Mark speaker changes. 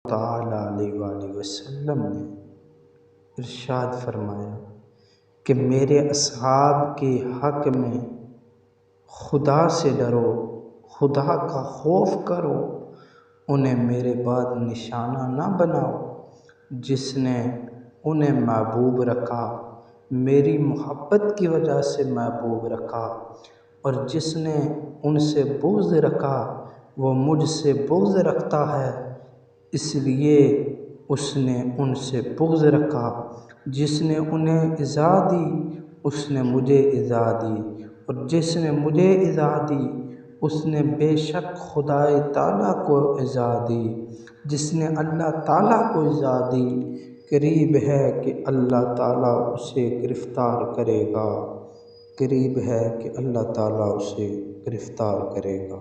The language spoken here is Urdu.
Speaker 1: تعالیٰ علیہ وآلہ وسلم نے ارشاد فرمایا کہ میرے اصحاب کے حق میں خدا سے ڈرو، خدا کا خوف کرو، انہیں میرے بعد نشانہ نہ بناؤ۔ جس نے انہیں محبوب رکھا، میری محبت کی وجہ سے محبوب رکھا، اور جس نے ان سے بغض رکھا وہ مجھ سے بغض رکھتا ہے، اس لیے اس نے ان سے بغض رکھا۔ جس نے انہیں ایذا دی اس نے مجھے ایذا دی، اور جس نے مجھے ایذا دی اس نے بے شک خدائے تعالیٰ کو ایذا دی۔ جس نے اللہ تعالیٰ کو ایذا دی قریب ہے کہ اللہ تعالیٰ اسے گرفتار کرے گا، قریب ہے کہ اللہ تعالیٰ اسے گرفتار کرے گا۔